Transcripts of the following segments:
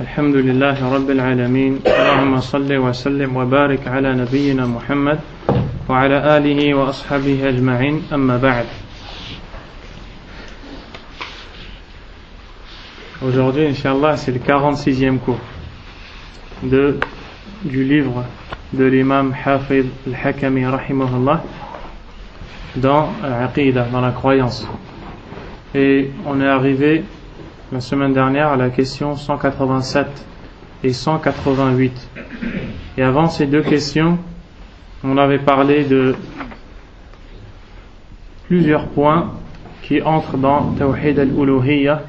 الحمد لله رب العالمين اللهم صل وسلم وبارك على نبينا محمد وعلى آله وأصحابه أجمعين أما بعد. Aujourd'hui, Inch'Allah, c'est le 46e cours du livre de l'imam Hafid al-Hakami rahimahullah dans l'Aqidah, dans la croyance. Et on est arrivé la semaine dernière à la question 187 et 188. Et avant ces deux questions, on avait parlé de plusieurs points qui entrent dans Tawhid al-Uluhiyya,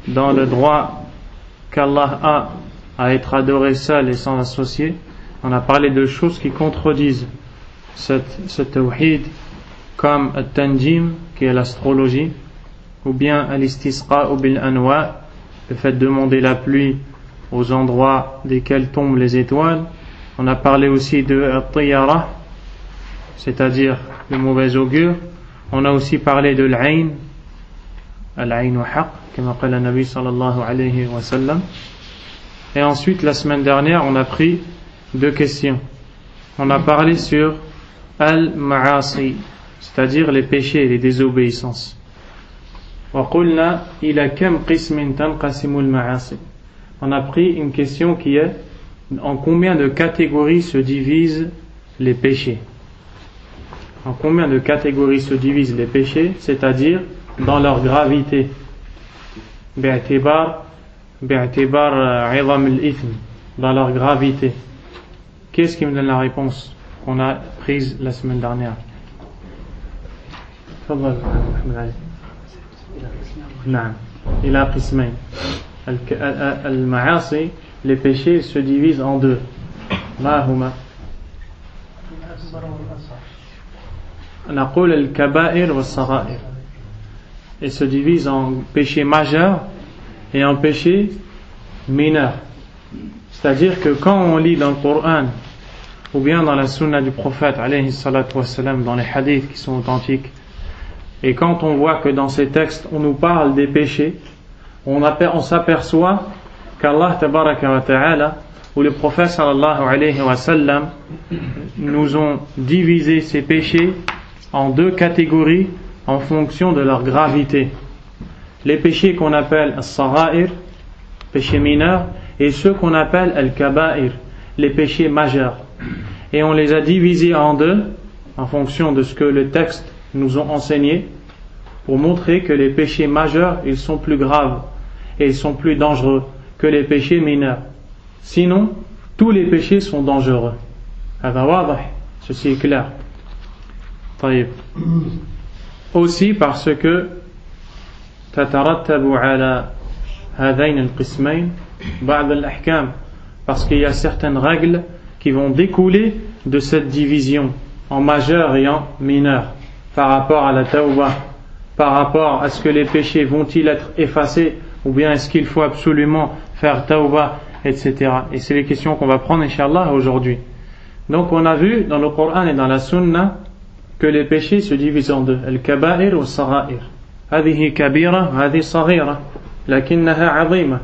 dans le droit qu'Allah a à être adoré seul et sans associé. On a parlé de choses qui contredisent ce Tawhid, comme al-Tanjim, qui est l'astrologie, ou bien al-Istisqa ou bil-Anwa, le fait de demander la pluie aux endroits desquels tombent les étoiles. On a parlé aussi de al-Tiyara, c'est-à-dire le mauvais augure. On a aussi parlé de l'Ayn, al-Ayn wa haq, comme appelle le Nabi sallallahu alayhi wa sallam. Et ensuite, la semaine dernière, on a pris deux questions. On a parlé sur al-Ma'asi, c'est-à-dire les péchés et les désobéissances. وقلنا إلى كم قسم تنقسم المعاصي. On a pris une question qui est: en combien de catégories se divisent les péchés? En combien de catégories se divisent les péchés, c'est-à-dire dans leur gravité? باعتبار عظم الإثم, dans leur gravité. Qu'est-ce qui me donne la réponse qu'on a prise la semaine dernière? تفضل محمد علي. نعم. إلى قسمين. المعاصي, les péchés se divisent en deux. ما هما؟ نقول الكبائر والصغائر. Ils se divisent en péchés majeurs et en péchés mineurs. C'est-à-dire que quand on lit dans le Coran ou bien dans la sunna du prophète alayhi salatu wassalam, dans les hadiths qui sont authentiques, et quand on voit que dans ces textes on nous parle des péchés, on s'aperçoit qu'Allah tabaraka wa ta'ala ou le prophète sallallahu alayhi wa sallam nous ont divisé ces péchés en deux catégories en fonction de leur gravité. Les péchés qu'on appelle as-sagha'ir, péchés mineurs, et ceux qu'on appelle al-kaba'ir, les péchés majeurs. Et on les a divisés en deux en fonction de ce que les textes nous ont enseigné, pour montrer que les péchés majeurs, ils sont plus graves et ils sont plus dangereux que les péchés mineurs. Sinon, tous les péchés sont dangereux. Ceci est clair. Aussi parce que تترتب على هذين القسمين بعض الأحكام, parce qu'il y a certaines règles qui vont découler de cette division en majeur et en mineur, par rapport à la tawbah, par rapport à ce que les péchés vont-ils être effacés ou bien est-ce qu'il faut absolument faire tawbah, etc. Et c'est les questions qu'on va prendre Inch'Allah aujourd'hui. Donc on a vu dans le Coran et dans la Sunna que les péchés se divisent en deux, al-kaba'ir ou al-sagha'ir. هذه كبيرة وهذه صغيرة لكنها عظيمة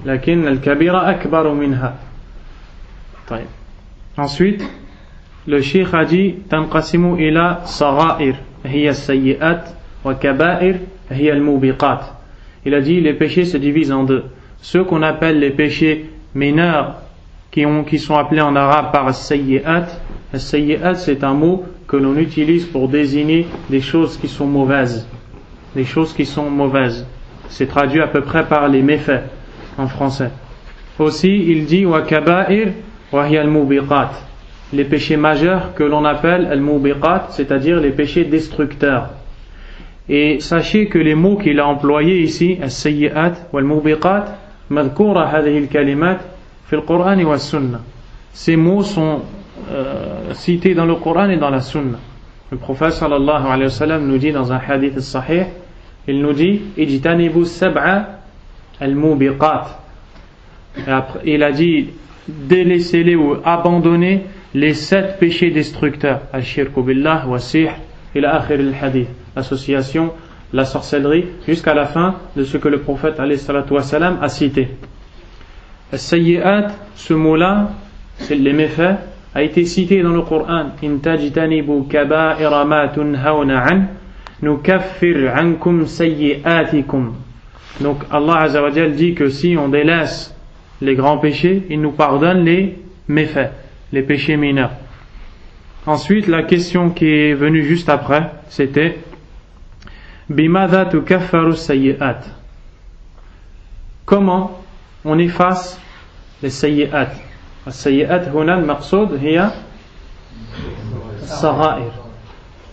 لكن الكبيرة أكبر منها. طيب. Ensuite, le cheikh a dit تنقسم إلى صغائر هي السيئات وكبائر هي الموبقات. Il a dit les péchés se divisent en deux. Ceux qu'on appelle les péchés mineurs qui sont appelés en arabe par as-sayyi'at. As-sayyi'at, c'est un mot que l'on utilise pour désigner des choses qui sont mauvaises. Les choses qui sont mauvaises. C'est traduit à peu près par les méfaits en français. Aussi, il dit wa kaba'ir wa hiya al-mubiqat. Les péchés majeurs que l'on appelle al-mubiqat, c'est-à-dire les péchés destructeurs. Et sachez que les mots qu'il a employés ici, as-sayyi'at wa al-mubiqat, madhkoura hadhihi al-kalimat fi al-Qur'an wa al-Sunnah. Ces mots sont cités dans le Coran et dans la Sunna. Le prophète sallallahu alayhi wa sallam nous dit dans un hadith sahih, il nous dit ijtanibu sab'a al-mubiqat. Il a dit délaissez-les ou abandonnez les 7 péchés destructeurs, al-shirku billah wa sihr ila akhir al-hadith, l'association, la sorcellerie, jusqu'à la fin de ce que le prophète alayhi salatu wa sallam a cité. As-sayyi'at, ce mot-là, c'est les méfaits, a été cité dans le Coran. In tajtanibu kaba'ira ma tunhawna an, nukaffir ankum sayyi'atikum. Donc Allah Azza wa Jal dit que si on délaisse les grands péchés, il nous pardonne les méfaits, les péchés mineurs. Ensuite, la question qui est venue juste après, c'était Bimadha tukaffaru sayyi'at. Comment on efface les sayyi'at? السيئات هنا المقصود هي الصغائر.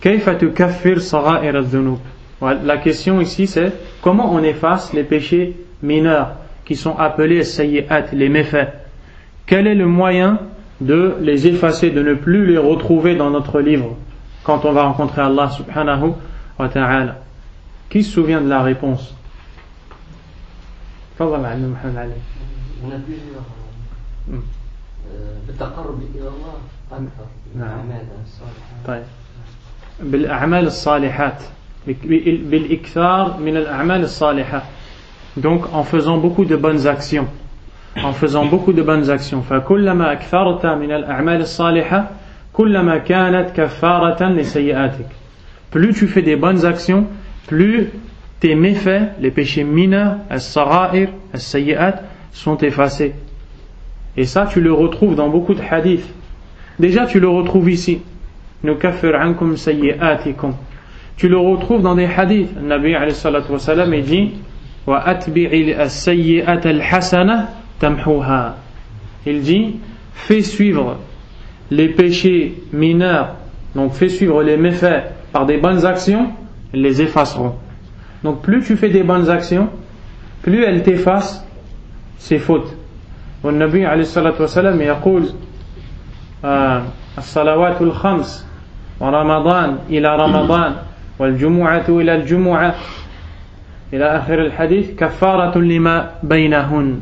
كيف تكفر صغائر الذنوب? La question ici c'est comment on efface les péchés mineurs qui sont appelés السيئات, les méfaits. Quel est le moyen de les effacer, de ne plus les retrouver dans notre livre quand on va rencontrer Allah subhanahu wa ta'ala? Qui se souvient de la réponse? On a plusieurs بالتقرب إلى الله أكثر بالأعمال الصالحات. طيب بالأعمال الصالحات بالإكثار من الأعمال الصالحات. Donc en faisant beaucoup de bonnes actions, فكلما أكثرت من الأعمال الصالحة كلما كانت كفارة لسيئاتك. Plus tu fais des bonnes actions, plus tes méfaits, les péchés mineurs, as-sagha'ir, as-sayyi'at, sont effacés. Et ça, tu le retrouves dans beaucoup de hadiths. Déjà, tu le retrouves ici. Nukaffir ankum sayyi'atikum. Tu le retrouves dans des hadiths. Le Nabi alayhi salatu wa salam, il dit wa atbi'i as-sayyi'ata al-hasana tamhuha. Il dit fais suivre les péchés mineurs, donc fais suivre les méfaits par des bonnes actions, ils les effaceront. Donc plus tu fais des bonnes actions, plus elles t'effacent ces fautes. والنبي عليه الصلاة والسلام يقول الصلوات الخمس ورمضان إلى رمضان والجمعة إلى الجمعة إلى آخر الحديث كفارة لما بينهن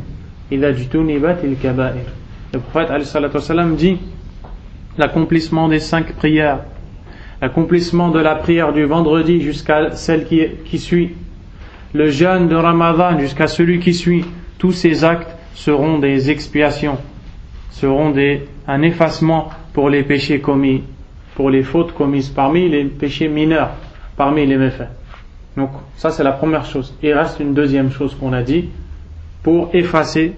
إذا اجتنبت الكبائر. Le prophète عليه الصلاة والسلام dit l'accomplissement des 5 prières, l'accomplissement de la prière du vendredi jusqu'à celle qui suit, le jeûne de Ramadan jusqu'à celui qui suit, tous ces actes seront des expiations, seront un effacement pour les péchés commis, pour les fautes commises, parmi les péchés mineurs, parmi les méfaits. Donc ça c'est la première chose. Il reste une deuxième chose qu'on a dit pour effacer.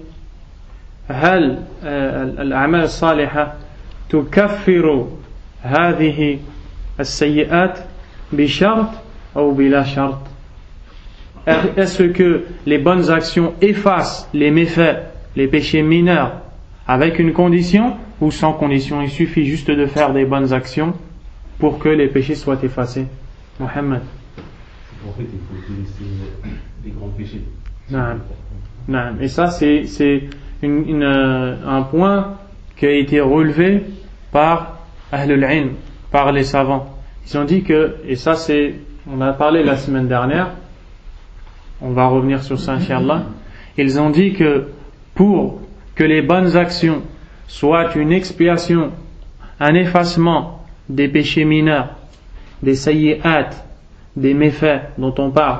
هل الأعمال الصالحة تكفر هذه السيئات بشرط أو بلا شرط? Est-ce que les bonnes actions effacent les méfaits, les péchés mineurs avec une condition ou sans condition? Il suffit juste de faire des bonnes actions pour que les péchés soient effacés. Mohammed. En fait, il faut délaisser les grands péchés. Non. Et ça, c'est un point qui a été relevé par Ahlul Ilm, par les savants. Ils ont dit que, et ça on a parlé la semaine dernière, on va revenir sur ça inchallah, ils ont dit que pour que les bonnes actions soient une expiation, un effacement des péchés mineurs, des sayyi'at, des méfaits dont on parle,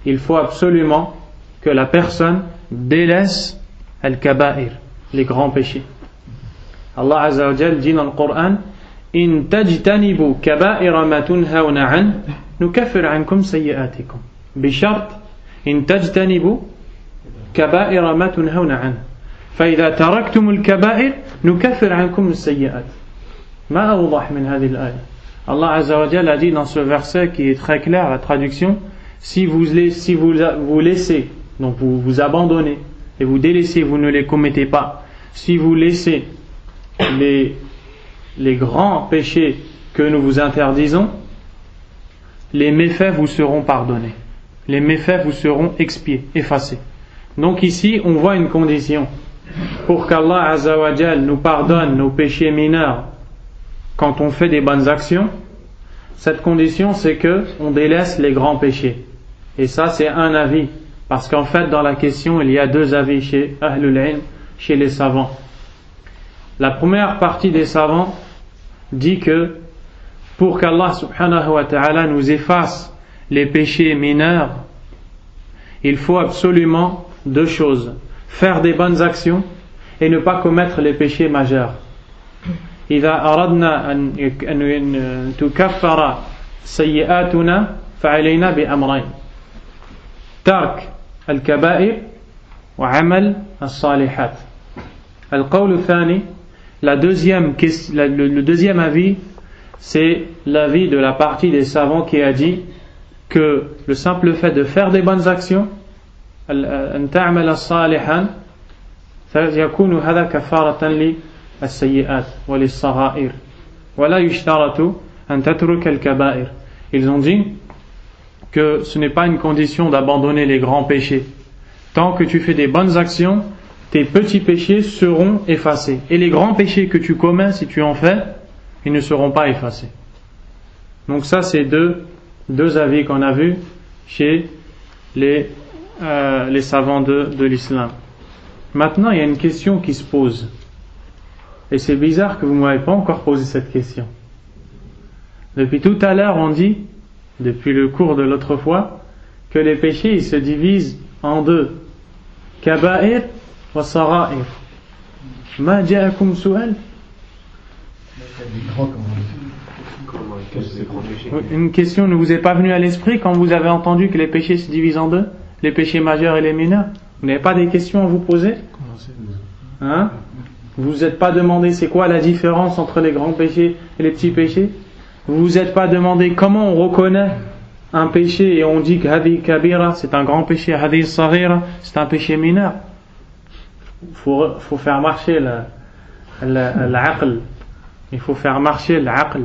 il faut absolument que la personne délaisse al-kaba'ir, les grands péchés. Allah Azza wa Jal dit dans le Coran in tajtanibu kaba'ira ma tunhawna an nukaffir ankum sayyi'atikum bishart in tajtanibu kaba'ira ma tunhawna an fa idha taraktum al-kaba'ir nukaffir ankum as-sayyi'at. Ma awdah min hadhihi al-aya. Allah Azza wa Jal a dit dans ce verset qui est très clair, la traduction, si vous laissez, donc vous abandonnez et vous délaissez, vous ne les commettez pas, si vous laissez les grands péchés que nous vous interdisons, les méfaits vous seront pardonnés, les méfaits vous seront expiés, effacés. Donc ici on voit une condition pour qu'Allah Azza wa Jal nous pardonne nos péchés mineurs quand on fait des bonnes actions. Cette condition, c'est que on délaisse les grands péchés. Et ça, c'est un avis, parce qu'en fait, dans la question, il y a deux avis chez Ahlul Ilm, chez les savants. La première partie des savants dit que pour qu'Allah subhanahu wa ta'ala nous efface les péchés mineurs, il faut absolument deux choses. faire des bonnes actions et ne pas commettre les péchés majeurs. إذا أردنا أن تكفر سيئاتنا فعلينا بأمرين ترك الكبائر وعمل الصالحات. القول الثاني, le deuxième avis, c'est l'avis de la partie des savants qui a dit que le simple fait de faire des bonnes actions, أن تعمل صالحا يكون هذا كفارة للسيئات وللصغائر ولا يشترط أن تترك الكبائر. Ils ont dit que ce n'est pas une condition d'abandonner les grands péchés. Tant que tu fais des bonnes actions, tes petits péchés seront effacés. Et les grands péchés que tu commets, si tu en fais, ils ne seront pas effacés. Donc ça, c'est deux avis qu'on a vus chez les savants de l'islam. Maintenant, il y a une question qui se pose. Et c'est bizarre que vous ne m'avez pas encore posé cette question. Depuis tout à l'heure, on dit, depuis le cours de l'autre fois, que les péchés ils se divisent en deux. Kaba'ir wa sara'ir. Ma ja'akum su'al? Une question ne vous est pas venue à l'esprit quand vous avez entendu que les péchés se divisent en deux? Les péchés majeurs et les mineurs? Vous n'avez pas des questions à vous poser? Hein? Vous vous êtes pas demandé c'est quoi la différence entre les grands péchés et les petits péchés? Vous vous êtes pas demandé comment on reconnaît un péché et on dit que hadi kabira c'est un grand péché, hadi saghira c'est un péché mineur? Faut faire marcher l'aql. Il faut faire marcher l'aql.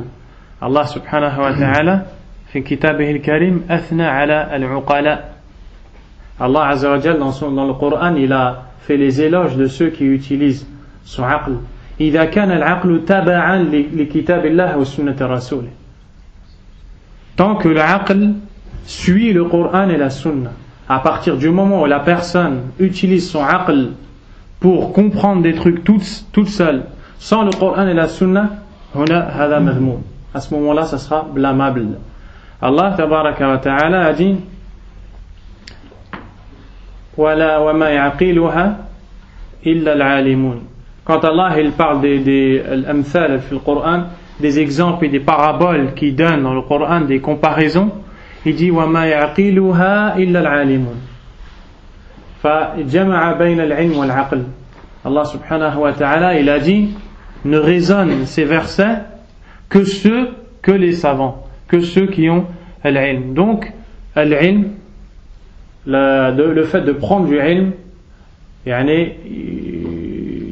Allah subhanahu wa ta'ala في كتابه الكريم أثنى على العقلاء. Allah Azza wa Jal dans le Coran il a fait les éloges de ceux qui utilisent son aql. إذا كان العقل تبعا لكتاب الله وسنة رسوله. Tant que l'aql suit le Coran et la sunna, à partir du moment où la personne utilise son aql pour comprendre des trucs toute seule, sans le Coran et la sunna, هذا مذموم. À ce moment-là, ça sera blâmable. Allah tabaraka wa ta'ala a dit وَمَا يَعْقِلُهَا إِلَّا الْعَالِمُونَ. Quand Allah il parle des amthal dans le Coran, des exemples et des paraboles qu'il donne dans le Coran, des comparaisons, il dit وَمَا يَعْقِلُهَا إِلَّا الْعَالِمُونَ. فَجَمَعَ بَيْنَ الْعِلْمِ وَالْعَقْلِ. Allah subhanahu wa ta'ala il a dit ne raisonnent ces versets que les savants, que ceux qui ont l'ilm. Donc l'ilm, le fait de prendre du ilm, يعني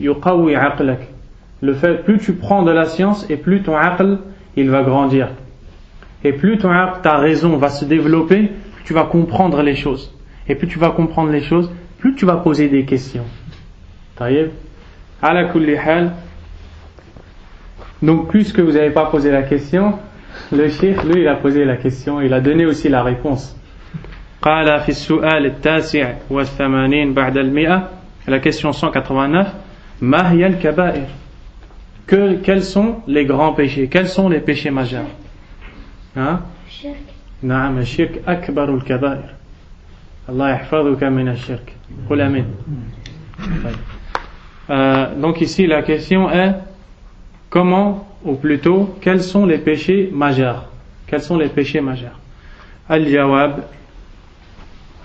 يقوي عقلك. Le fait, plus tu prends de la science et plus ton aql il va grandir. Et plus ton aql, ta raison va se développer, plus tu vas comprendre les choses. Et plus tu vas comprendre les choses, plus tu vas poser des questions. طيب على كل حال. Donc puisque vous n'avez pas posé la question, le cheikh lui il a posé la question, il a donné aussi la réponse. قال في السؤال التاسع والثمانين بعد المئة, la question 189, ما هي الكبائر? Quels sont les grands péchés? Quels sont les péchés majeurs? Hein? نعم الشرك أكبر الكبائر. الله يحفظك من الشرك. قل آمين. Donc ici la question est comment, ou plutôt quels sont les péchés majeurs? Quels sont les péchés majeurs? الجواب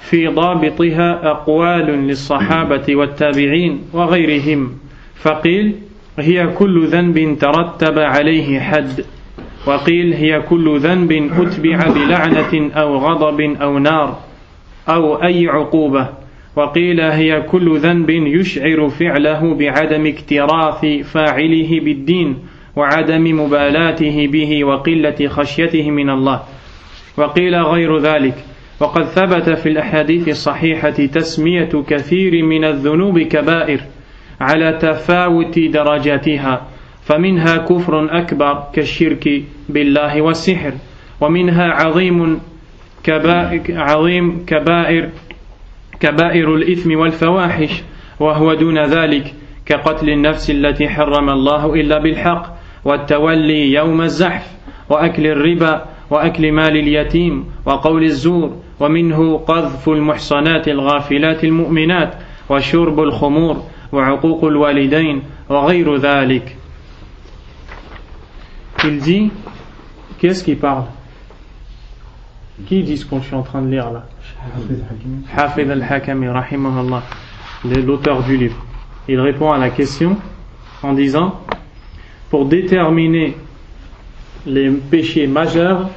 في ضابطها أقوال للصحابة والتابعين وغيرهم فقيل هي كل ذنب ترتب عليه حد وقيل هي كل ذنب أتبع بلعنة أو غضب أو نار أو أي عقوبة وقيل هي كل ذنب يشعر فعله بعدم اكتراث فاعله بالدين وعدم مبالاته به وقلة خشيته من الله وقيل غير ذلك وقد ثبت في الأحاديث الصحيحة تسمية كثير من الذنوب كبائر على تفاوت درجاتها فمنها كفر أكبر كالشرك بالله والسحر ومنها عظيم كبائر الإثم والفواحش وهو دون ذلك كقتل النفس التي حرم الله إلا بالحق والتولي يوم الزحف وأكل الربا وأكل مال اليتيم وقول الزور ومنه قذف المحصنات الغافلات المؤمنات وشرب الخمور وعقوق الوالدين وغير ذلك. Il dit, qu'est-ce qui parle? Qui dit ce que je suis en train de lire là? Hafid al-Hakami, rahimahullah, l'auteur du livre. Il répond à la question en disant, pour déterminer les péchés majeurs,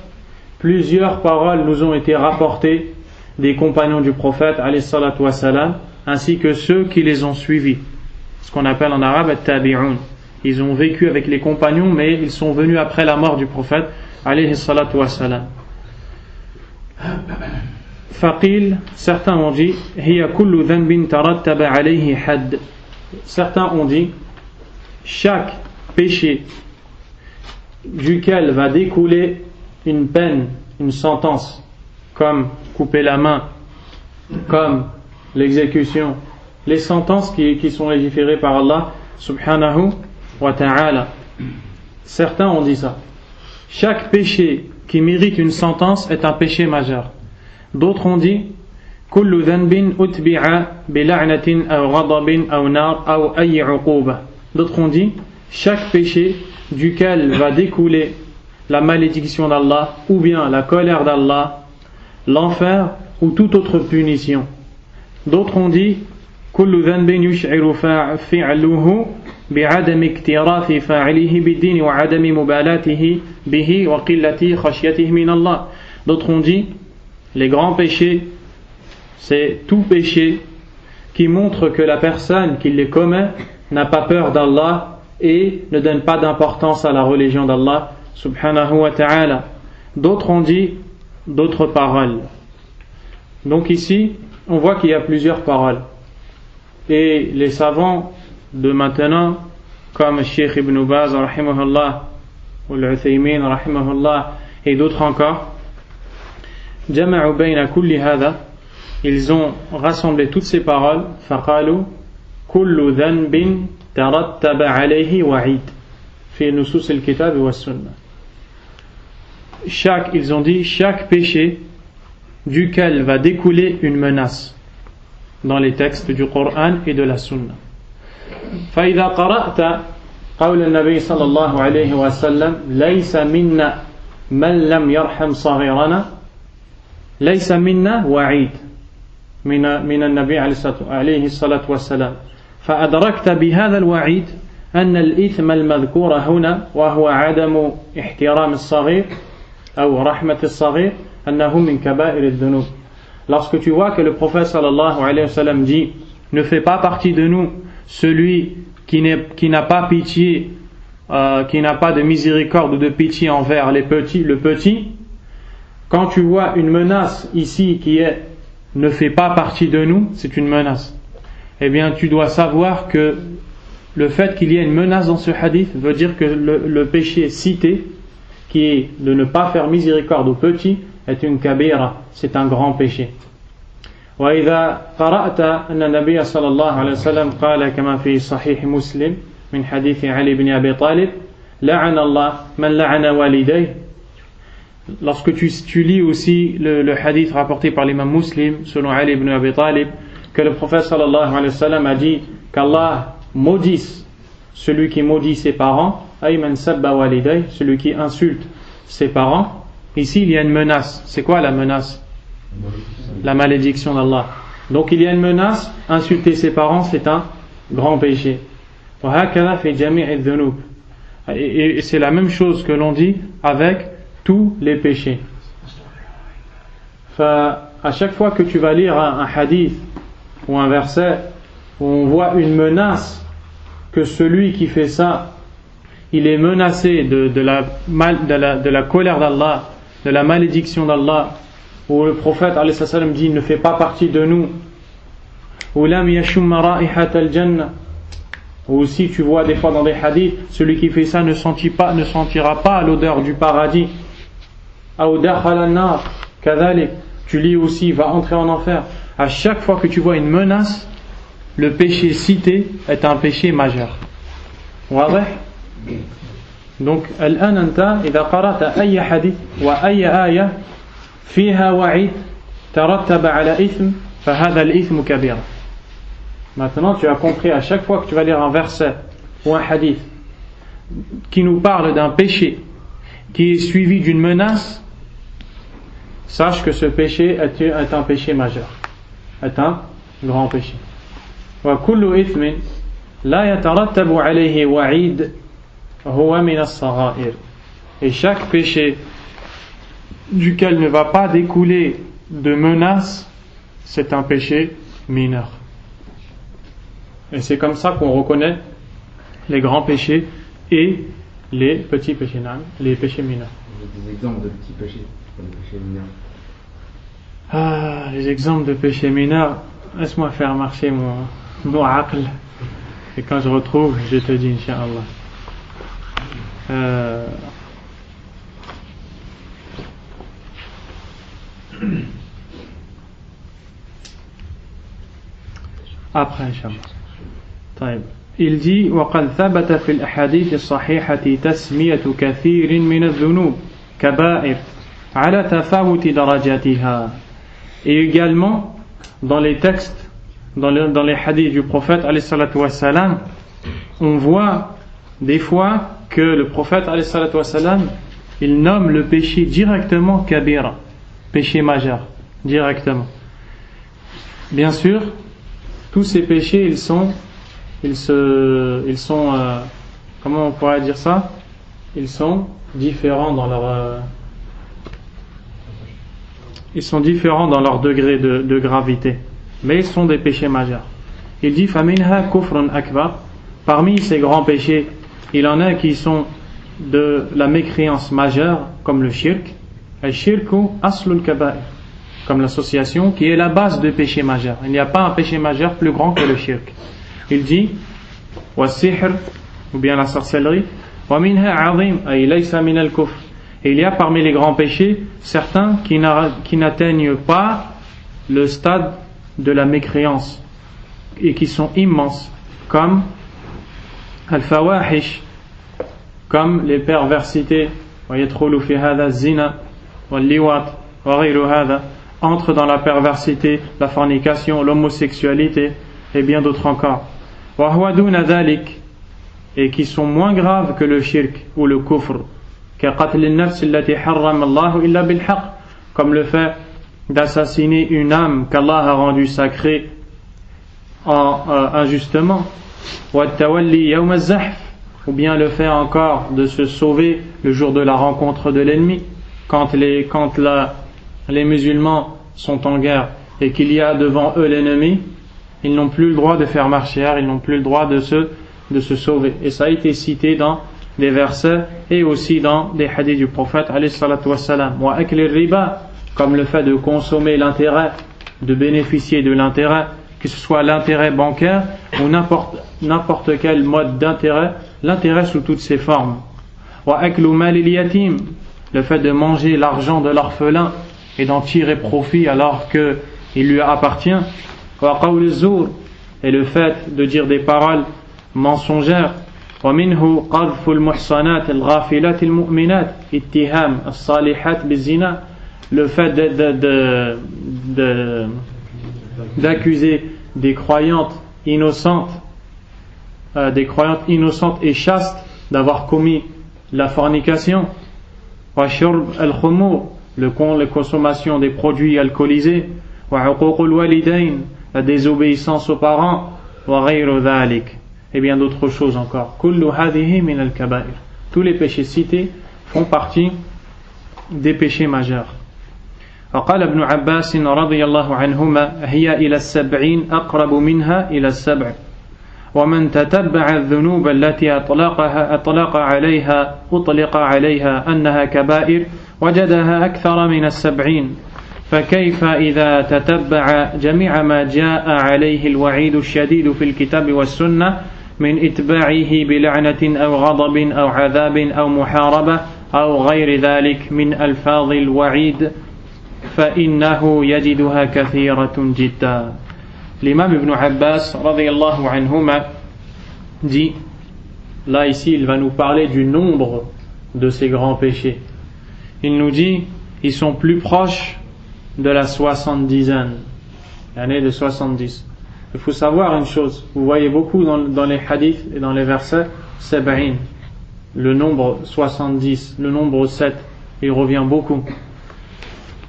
plusieurs paroles nous ont été rapportées des compagnons du prophète alayhi salatu wassalam, ainsi que ceux qui les ont suivis, ce qu'on appelle en arabe at-tabi'un. Ils ont vécu avec les compagnons, mais ils sont venus après la mort du prophète alayhi salatu wassalam. Faqil, certains ont dit hiya kullu dhanbin tarattaba alayhi hadd. Certains ont dit chaque péché duquel va découler une peine, une sentence, comme couper la main, comme l'exécution, les sentences qui sont légiférées par Allah subhanahu wa ta'ala. Certains ont dit ça. Chaque péché qui mérite une sentence est un péché majeur. D'autres ont dit kullu dhanbin utbi'a bila'natin aw ghadabin aw nar aw ayyi 'uquba. D'autres ont dit chaque péché duquel va découler la malédiction d'Allah ou bien la colère d'Allah, l'enfer ou toute autre punition. D'autres ont dit kullu dhanbin yush'iru fi'luhu bi'adami iktirafi fa'ilihi bid-din wa 'adami mubalatihi bihi wa qillati khashyatihi min Allah. D'autres ont dit les grands péchés, c'est tout péché qui montre que la personne qui les commet n'a pas peur d'Allah et ne donne pas d'importance à la religion d'Allah subhanahu wa ta'ala. D'autres ont dit d'autres paroles. Donc ici, on voit qu'il y a plusieurs paroles. Et les savants de maintenant, comme Cheikh Ibn Baz rahimahullah, ou l'Uthaymin rahimahullah, et d'autres encore, jama'u bayna kulli hadha, ils ont rassemblé toutes ces paroles, faqalu kullu dhanbin tarattaba alayhi wa'id fi nusus al-kitab wa sunnah. Ils ont dit chaque péché duquel va découler une menace dans les textes du Coran et de la Sunna. فإذا قرأت قول النبي صلى الله عليه وسلم ليس منا من لم يرحم صغيرنا ليس منا وعيد من النبي عليه الصلاة والسلام فأدركت بهذا الوعيد أن الإثم المذكور هنا وهو عدم احترام الصغير أو رحمة الصغير أنه من كبائر الذنوب. Lorsque tu vois que le prophète sallallahu alayhi wa sallam dit ne fait pas partie de nous celui qui n'a pas pitié, qui n'a pas de miséricorde ou de pitié envers le petit, quand tu vois une menace ici qui est ne fait pas partie de nous, c'est une menace, eh bien tu dois savoir que le fait qu'il y ait une menace dans ce hadith veut dire que le péché cité, qui est de ne pas faire miséricorde aux petits, est une kabira, c'est un grand péché. وإذا قرأت أن النبي صلى الله عليه وسلم قال كما في صحيح مسلم من حديث علي بن أبي طالب لعن الله من لعن والديه. Lorsque tu lis aussi le hadith rapporté par l'imam Muslim selon Ali ibn Abi Talib, que le prophète sallallahu alayhi wa sallam a dit qu'Allah maudisse celui qui maudit ses parents, ay man sabba waliday, celui qui insulte ses parents. Ici il y a une menace. C'est quoi la menace? La malédiction d'Allah. Donc il y a une menace, insulter ses parents c'est un grand péché. Et c'est la même chose que l'on dit avec tous les péchés. À chaque fois que tu vas lire un hadith ou un verset où on voit une menace que celui qui fait ça il est menacé de la colère d'Allah, de la malédiction d'Allah, où le prophète alayhi salam dit ne fait pas partie de nous, ou lam yashumma ra'ihat al-jannah, ou aussi tu vois des fois dans des hadiths celui qui fait ça ne sentira pas l'odeur du paradis, ou dakhala an-nar kadhalik, tu lis aussi va entrer en enfer. À chaque fois que tu vois une menace, le péché cité est un péché majeur. واضح؟ Donc الآن أنت إذا قرأت أي حديث وأي آية فيها وعيد ترتب على إثم فهذا الإثم كبير. Maintenant, tu as compris, à chaque fois que tu vas lire un verset ou un hadith qui nous parle d'un péché qui est suivi d'une menace, sache que ce péché est un péché majeur, est un grand péché. وكل إثم لا يترتب عليه وعيد هو من الصغائر. Et chaque péché duquel ne va pas découler de menace, c'est un péché mineur. Et c'est comme ça qu'on reconnaît les grands péchés et les petits péchés, les péchés mineurs. Des exemples de petits péchés, comme les péchés mineurs. Ah, les exemples de péchés mineurs, laisse-moi faire marcher mon aql. Et quand je retrouve, je te dis, Inch'Allah. Après, Inch'Allah. طيب. Il dit وقد ثبت في الأحاديث الصحيحة تسمية كثير من الذنوب كبائر على تفاوت درجاتها. Et également dans les textes, dans les hadiths du prophète alayhi salatu wassalam, on voit des fois que le prophète alayhi salatu wassalam, il nomme le péché directement kabira, péché majeur, directement. Bien sûr, tous ces péchés, ils sont comment on pourrait dire ça? Ils sont différents dans leur degré de gravité, mais ils sont des péchés majeurs. Il dit فَمِنْهَا كُفْرٌ أَكْبَرٌ. Parmi ces grands péchés, il en a qui sont de la mécréance majeure, comme le shirk, al-shirku aslul kaba'ir, comme l'association qui est la base de péché majeur. Il n'y a pas un péché majeur plus grand que le shirk. Il dit وَالسِّحْرُ, ou bien la sorcellerie, وَمِنْهَا عَظِيمٌ أي لَيْسَ مِنَ الْكُفْرِ. Et il y a parmi les grands péchés certains qui n'atteignent pas le stade de la mécréance et qui sont immenses, comme al-fawahish, comme les perversités, وَيَدْخُلُ فِي هَذَا الزِّنَا وَاللِّوَاطِ وَغَيْرُ هَذَا, entre dans la perversité, la fornication, l'homosexualité et bien d'autres encore. وَهُوَ دُونَ ذَلِكَ, et qui sont moins graves que le shirk ou le kufr, كَقَتْلِ النَّفْسِ الَّتِي حَرَّمَ اللَّهُ إِلَّا بِالْحَقِّ, comme le fait d'assassiner une âme qu'Allah a rendue sacrée injustement, وَالتَّوَلِّي يَوْمَ الزَّحْفِ, ou bien le fait encore de se sauver le jour de la rencontre de l'ennemi, quand les musulmans sont en guerre et qu'il y a devant eux l'ennemi, ils n'ont plus le droit de faire marche arrière, ils n'ont plus le droit de se sauver. Et ça a été cité dans des versets et aussi dans des hadiths du prophète alayhi salatu wassalam. Wa akli riba, comme le fait de consommer l'intérêt, de bénéficier de l'intérêt, que ce soit l'intérêt bancaire ou n'importe quel mode d'intérêt, l'intérêt sous toutes ses formes. Wa aklu malil yatim, le fait de manger l'argent de l'orphelin et d'en tirer profit alors qu'il lui appartient. Wa qawl az-zur, et le fait de dire des paroles mensongères. Wa minhu qadhfu al-muhsanat al-ghafilat al-mu'minat ittiham as-salihat bizina, le fait d'accuser des croyantes innocentes et chastes d'avoir commis la fornication. Wa shurb al-khumur, la consommation des produits alcoolisés. Wa uquq al-walidayn, la désobéissance aux parents. Wa ghayru dhalik, et bien d'autres choses encore. Kullu hadhihi min al-kaba'ir, tous les péchés cités font partie des péchés majeurs. وقال ابن عباس رضي الله عنهما هي إلى 70 أقرب منها إلى 7. ومن تتبع الذنوب التي أطلق عليها أنها كبائر وجدها أكثر من 70. فكيف إذا تتبع جميع ما جاء عليه الوعيد الشديد في الكتاب والسنة من إتباعه بلعنة أو غضب أو عذاب أو محاربة أو غير ذلك من ألفاظ الوعيد فإنه يجدها كثيرة جدا. L'imam Ibn Abbas radiyallahu anhuma dit, là ici il va nous parler du nombre de ces grands péchés. Il nous dit, ils sont plus proches de la 70aine, l'année de 70. Il faut savoir une chose, vous voyez beaucoup dans les hadiths et dans les versets, sab'in, le nombre 70, le nombre 7, il revient beaucoup.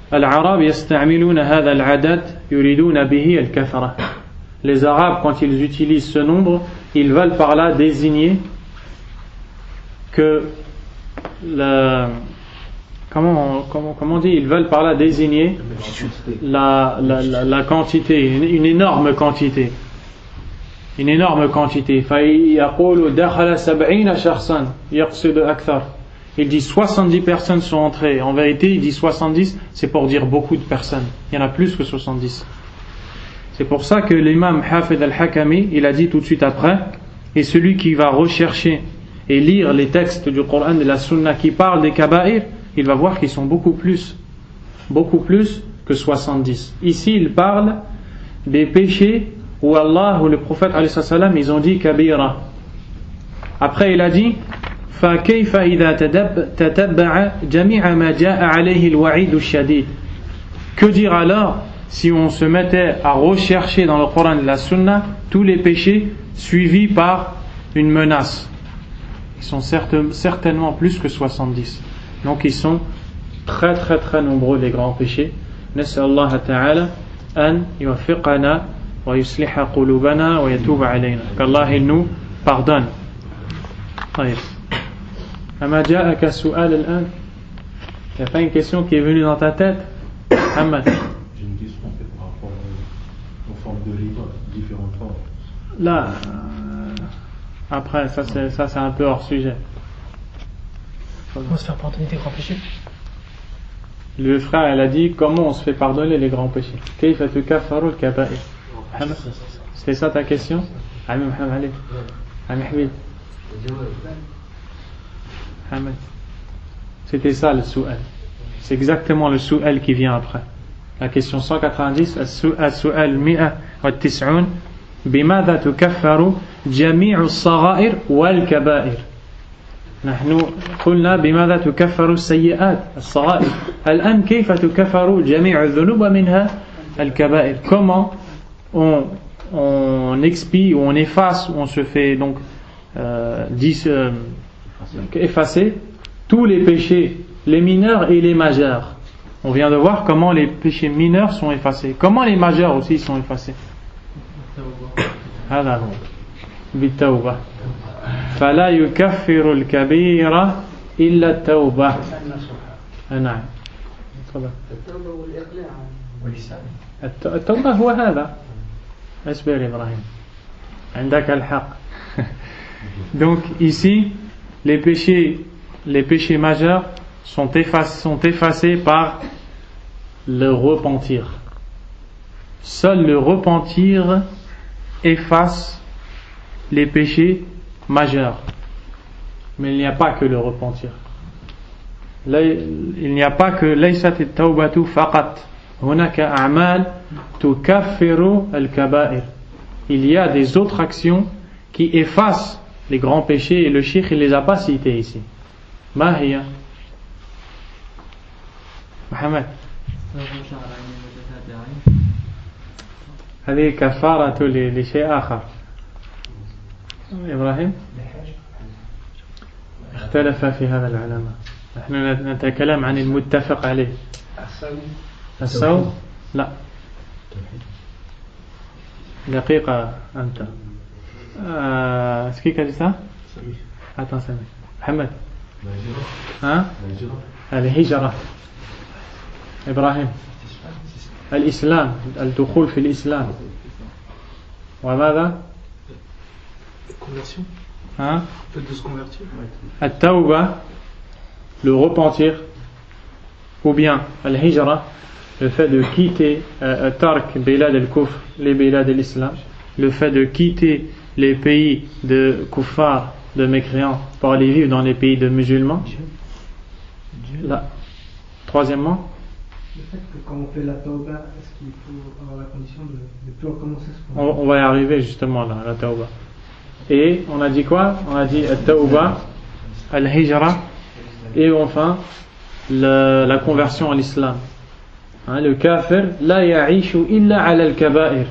Al-Arab yasta'miluna hadha al-adad yuriduna bihi al-kathra. Les Arabes, quand ils utilisent ce nombre, ils veulent par là désigner que comment on dit, ils veulent par là désigner la quantité, une énorme quantité. Une énorme quantité. فَيَقُولُ دَخَلَ 70 شخصاً يقصد أكثر. Il dit 70 personnes sont entrées. En vérité, il dit 70, c'est pour dire beaucoup de personnes. Il y en a plus que 70. C'est pour ça que l'imam Hafid al-Hakami, il a dit tout de suite après, et celui qui va rechercher et lire les textes du Coran et de la Sunna qui parlent des kaba'ir, il va voir qu'ils sont beaucoup plus que 70. Ici, il parle des péchés où Allah ou le prophète alayhi salam, ils ont dit kabira. Après, il a dit فَكَيْفَ إِذَا تَتَبَّعَ جَمِيعَ مَا جَاءَ عَلَيْهِ الْوَعِيدُ الشَّدِيدُ. Que dire alors si on se mettait à rechercher dans le Coran et la Sunna tous les péchés suivis par une menace? Ils sont certainement plus que 70. Donc ils sont très très très nombreux, les grands péchés. نسأل الله تعالى أن يوفقنا ويصلح قلوبنا ويتوب علينا. qu'Allah il nous pardonne. طيب. أما جاءك سؤال الآن؟ Il n'y a pas une question qui est venue dans ta tête, Ahmed? J'ai une question par rapport aux formes de livres, différentes formes. Là, après, ça c'est un peu hors sujet. Comment se faire pardonner des grands péchés? Le frère, il a dit comment on se fait pardonner les grands péchés. كيف تكفر الكبائر. C'était ça ta question? Ami Mohamed Ali. Ami Habib. Ahmed. C'était ça le su'al. C'est exactement le su'al qui vient après. La question 190, السؤال 190 بماذا تكفر جميع الصغائر والكبائر. نحن قلنا بماذا تكفر السيئات الصغائر. الآن كيف تكفر جميع الذنوب منها الكبائر. Comment on expie ou on efface ou on se fait donc effacer tous les péchés, les mineurs et les majeurs. On vient de voir comment les péchés mineurs sont effacés. Comment les majeurs aussi sont effacés. هذا هو بالتوبة. فلا يكفر الكبيرة إلا التوبة. نعم. تفضل. التوبة والإقلاع والإسلام. التوبة هو هذا. اصبر إبراهيم. عندك الحق. Donc ici, les péchés majeurs sont effacés par le repentir. Seul le repentir efface les péchés majeurs. Mais il n'y a pas que le repentir. Il n'y a pas que ليست التوبة فقط. هناك أعمال تكفر الكبائر. Il y a des autres actions qui effacent les grands péchés et le cheikh il les a pas cités ici. ما هي؟ محمد. هذه كفارة لشيء آخر. إبراهيم اختلف في هذا العلماء. نحن نتكلم عن المتفق عليه. الصوم لا. دقيقة أنت. سكيك لسا؟ attends Sami. محمد. ها؟ الهجرة. إبراهيم. الإسلام، الدخول في الإسلام. وماذا؟ Conversion. Hein? Le fait de se convertir. At-tawba, le repentir, ou bien al-hijra, le fait de quitter tark bilad al-kufr, les bilad de l'islam, le fait de quitter les pays de kuffar, de mécréants, pour aller vivre dans les pays de musulmans. Là. Troisièmement, le fait que quand on fait la tawba, est-ce qu'il faut avoir la condition de ne plus recommencer ce on va y arriver justement là, la tawba. Et on a dit quoi? On a dit at-tawba, al-hijra, et enfin la conversion à l'islam. Le kafir la ya'ishu illa ala al-kaba'ir.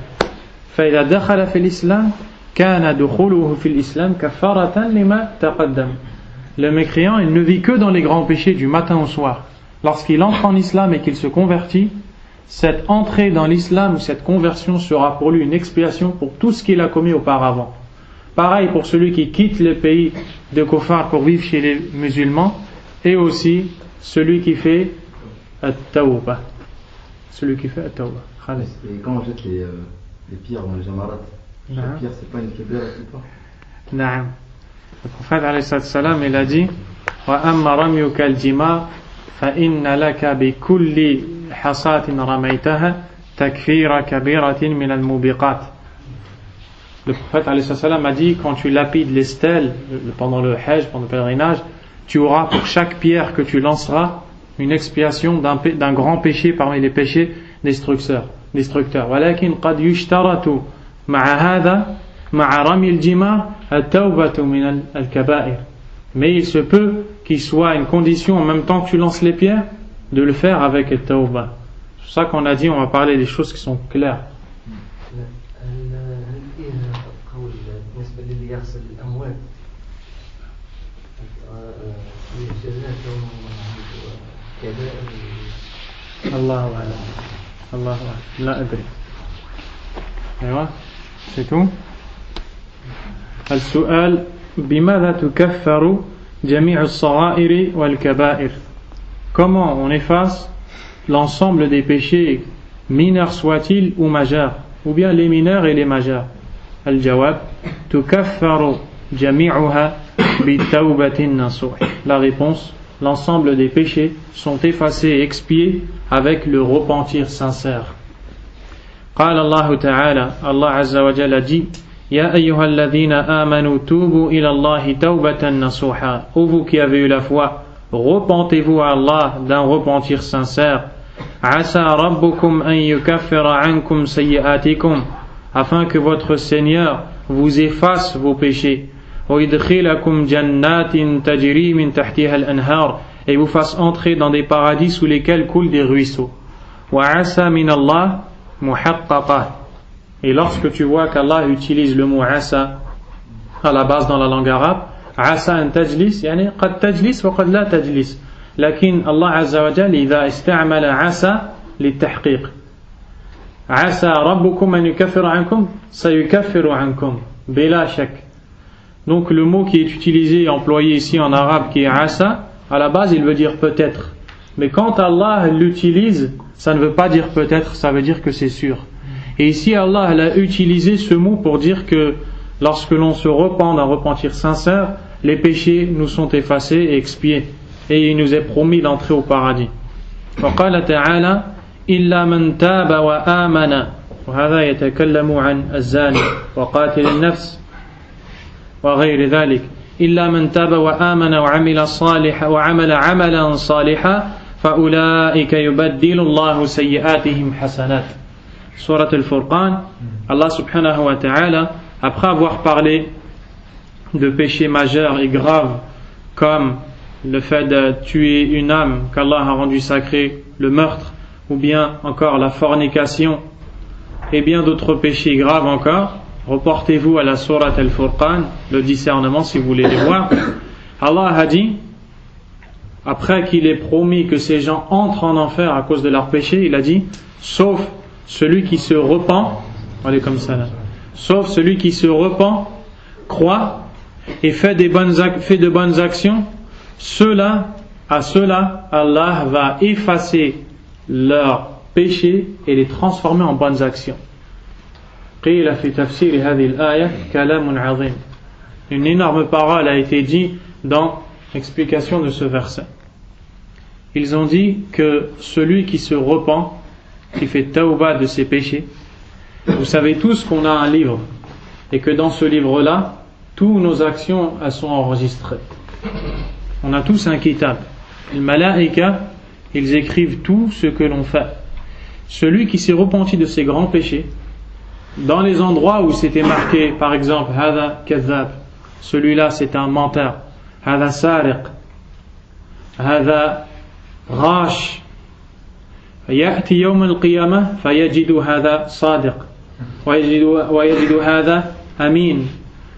فإذا دخل في الإسلام كان دخوله في الإسلام كفارة لما تقدم. Le mécréant, il ne vit que dans les grands péchés du matin au soir. Lorsqu'il entre en islam et qu'il se convertit, cette entrée dans l'islam ou cette conversion sera pour lui une expiation pour tout ce qu'il a commis auparavant. Pareil pour celui qui quitte les pays de Kofar pour vivre chez les musulmans, et aussi celui qui fait at-tawbah. Celui qui fait at-tawbah. Et quand on jette les pierres dans les jamarat, la pierre c'est pas une faiblesse ou pas? Naam. Le prophète alayhi salam, il a dit wa amma ramyuka al-jimar fa inna laka bi kulli hasatin ramaytaha takfira kabiratin min al-mubiqat. Le prophète alayhi salam a dit quand tu lapides les stèles pendant le hajj, pendant le pèlerinage, tu auras pour chaque pierre que tu lanceras une expiation d'un grand péché parmi les péchés destructeurs. ولكن قد يشترط مع هذا مع رمي الجمار التوبة من الكبائر. Mais il se peut qu'il soit une condition en même temps que tu lances les pierres de le faire avec le tawbah. C'est pour ça qu'on a dit on va parler des choses qui sont claires. الله أعلم الله أعلم لا أدري. أيوة c'est tout. السؤال بماذا تكفر جميع الصغائر والكبائر. Comment on efface l'ensemble des péchés mineurs soient-ils ou majeurs, ou bien les mineurs et les majeurs. الجواب تكفر جميعها بالتوبة النصوح. La réponse, l'ensemble des péchés sont effacés et expiés avec le repentir sincère. قال الله تعالى, Allah Azza wa Jalla dit يا أيها الذين آمنوا توبوا إلى الله توبة نصوحا. Ô vous qui avez eu la foi, repentez-vous à Allah d'un repentir sincère. عسى ربكم أن يكفر عنكم سيئاتكم, afin que votre Seigneur vous efface vos péchés. ويدخلكم جنات تجري من تحتها الأنهار, et vous fasse entrer dans des paradis sous lesquels coulent des ruisseaux. وعسى من الله محققة. Et lorsque tu vois qu'Allah utilise le mot asa à la base dans la langue arabe, asa an tajlis, يعني قد تجلس وقد لا تجلس, لكن الله عز وجل إذا استعمل عسى للتحقيق. عسى ربكم أن يكفر عنكم سيكفر عنكم بلا شك. Donc le mot qui est utilisé et employé ici en arabe qui est asa, à la base il veut dire peut-être. Mais quand Allah l'utilise, ça ne veut pas dire peut-être, ça veut dire que c'est sûr. Et ici Allah a utilisé ce mot pour dire que lorsque l'on se repent d'un repentir sincère, les péchés nous sont effacés et expiés. Et il nous est promis d'entrer au paradis. وقال تعالى إلا من تاب وآمن, وهذا يتكلم عن الزاني وقاتل النفس وغير ذلك. إلا من تاب وآمن وعمل صالحا وعمل عملا صالحا فأولئك يبدل الله سيئاتهم حسنات. Surat al-Furqan, Allah subhanahu wa ta'ala, après avoir parlé de péchés majeurs et graves comme le fait de tuer une âme qu'Allah a rendue sacrée, le meurtre, ou bien encore la fornication, et bien d'autres péchés graves encore, reportez-vous à la Surat al-Furqan, le discernement si vous voulez les voir. Allah a dit, après qu'il ait promis que ces gens entrent en enfer à cause de leurs péchés, il a dit, sauf celui qui se repent, sauf celui qui se repent, croit et fait de bonnes actions, à ceux-là, Allah va effacer leurs péchés et les transformer en bonnes actions. Une énorme parole a été dite dans l'explication de ce verset. Ils ont dit que celui qui se repent, qui fait tawbah de ses péchés, vous savez tous qu'on a un livre et que dans ce livre-là, toutes nos actions elles sont enregistrées. On a tous un kitab. Les malaïka, ils écrivent tout ce que l'on fait. Celui qui s'est repenti de ses grands péchés, dans les endroits où c'était marqué, par exemple, hada kadhab, celui-là c'est un menteur, hada sariq, hada rash, يأتي يوم القيامة فيجد هذا صادق. ويجد هذا أمين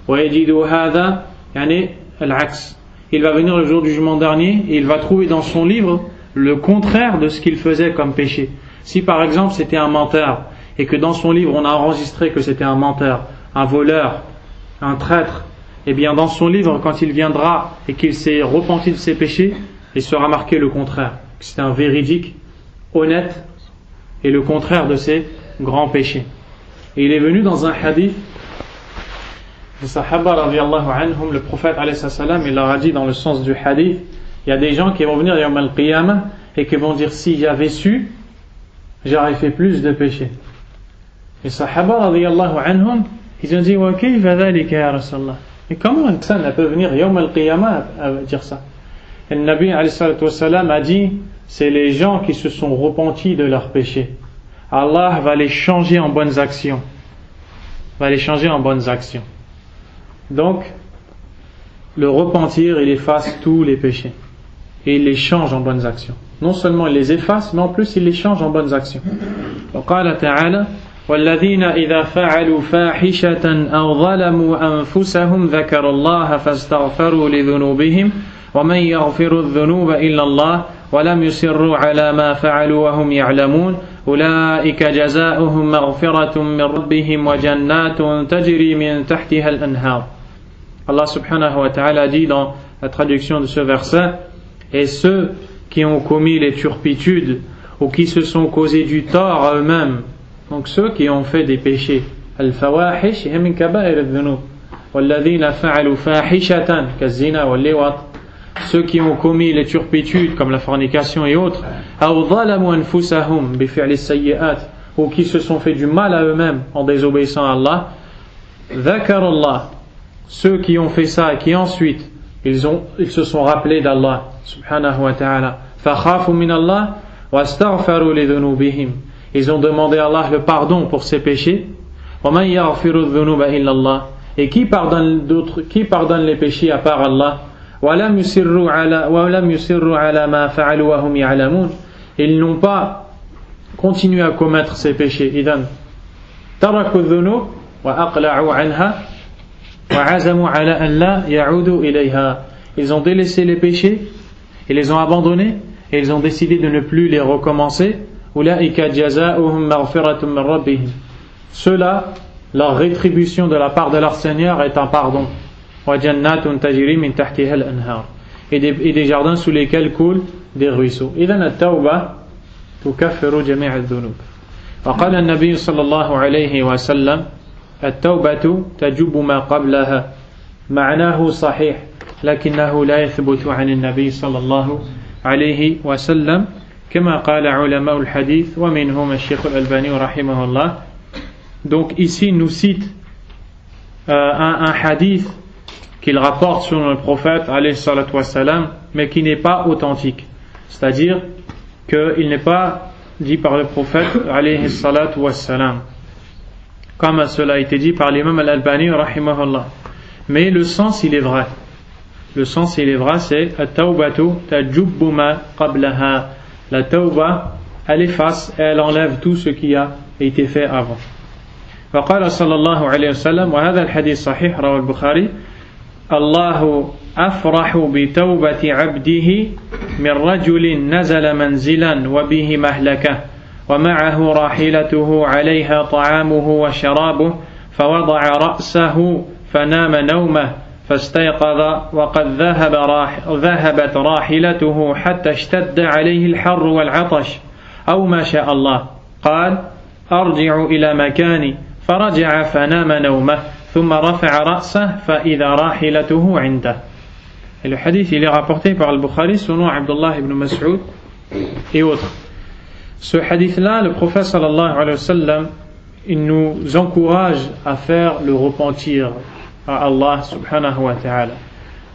ويجد هذا يعني العكس. Il va venir le jour du jugement dernier et il va trouver dans son livre le contraire de ce qu'il faisait comme péché. Si par exemple c'était un menteur et que dans son livre on a enregistré que c'était un menteur, un voleur, un traître, et bien dans son livre quand il viendra et qu'il s'est repenti de ses péchés, il sera marqué le contraire, que c'est un véridique, honnête et le contraire de ses grands péchés. Et il est venu dans un hadith des Sahaba radiyallahu anhum, le prophète alayhi salam, il leur a dit dans le sens du hadith, il y a des gens qui vont venir yawm al-qiyamah et qui vont dire si j'avais su, j'aurais fait plus de péchés. Les Sahaba radiyallahu anhum, ils ont dit wa kayfa dhalika ya Rasulallah. Et comment une personne peut venir yawm al-qiyamah à dire ça? Et le Nabi alayhi salatu wassalam a dit c'est les gens qui se sont repentis de leurs péchés. Allah va les changer en bonnes actions. Va les changer en bonnes actions. Donc, le repentir, il efface tous les péchés. Et il les change en bonnes actions. Non seulement il les efface, mais en plus il les change en bonnes actions. وقال تعالى والذين إذا فعلوا فاحشة أو ظلموا أنفسهم ذكروا الله فاستغفروا لذنوبهم ومن يغفر الذنوب إلا الله ولم يصروا على ما فعلوا وهم يعلمون أولئك جزاؤهم مغفرة من ربهم وجنات تجري من تحتها الأنهار. Allah subhanahu wa ta'ala dit dans la traduction de ce verset, et ceux qui ont commis les turpitudes ou qui se sont causés du tort à eux-mêmes, donc ceux qui ont fait des péchés, al-fawahish hiya min kaba'ir adh-dhunub walladhina fa'alu fahishatan kaz-zina wal-liwat, ceux qui ont commis les turpitudes comme la fornication et autres, aw zalamu anfusahum bi fi'li as-sayyi'at, ou qui se sont fait du mal à eux-mêmes en désobéissant à Allah, dhakarallah, ceux qui ont fait ça et qui ensuite ils se sont rappelés d'Allah subhanahu wa ta'ala, fakhafu min Allah wa astaghfaru li dhunubihim, ils ont demandé à Allah le pardon pour ses péchés, wa man yaghfiru dhunuba illa Allah, et qui pardonne les péchés à part Allah, wa lam yusirru ala ma fa'alu wa hum ya'lamun, ils n'ont pas continué à commettre ces péchés. Idan taraku dhunub wa aqla'u anha. Ils ont délaissé les péchés, ils les ont abandonnés et ils ont décidé de ne plus les recommencer. Ceux-là, leur rétribution de la part de leur Seigneur est un pardon. Et des jardins sous lesquels coulent des ruisseaux. وقال النبي صلى الله عليه وسلم التوبة تجب ما قبلها معناه صحيح لكنه لا يثبت عن النبي صلى الله عليه وسلم كما قال علماء الحديث ومنهم الشيخ الألباني رحمه الله. Donc ici il nous cite un hadith qu'il rapporte sur le prophète alayhi salatu wassalam, mais qui n'est pas authentique, c'est-à-dire qu'il n'est pas dit par le prophète alayhi salatu wassalam, comme cela a été dit par l'imam al-Albani rahimahullah. Mais le sens il est vrai. Le sens il est vrai, c'est at-tawbatu tajubbu ma qablaha. La tawba, elle efface et elle enlève tout ce qui a été fait avant. وقال صلى الله عليه وسلم وهذا الحديث صحيح رواه البخاري الله أفرح بتوبة عبده من رجل نزل منزلا وبه مهلكة ومعه راحلته عليها طعامه وشرابه فوضع رأسه فنام نومه فاستيقظ وقد ذهبت راحلته حتى اشتد عليه الحر والعطش أو ما شاء الله قال أرجع إلى مكاني فرجع فنام نومه ثم رفع رأسه فإذا راحلته عنده. Et le hadith il est rapporté par al-Bukhari selon Abdullah ibn Mas'ud et autres. Ce hadith-là, le prophète sallallahu alayhi wa sallam, il nous encourage à faire le repentir à Allah subhanahu wa ta'ala.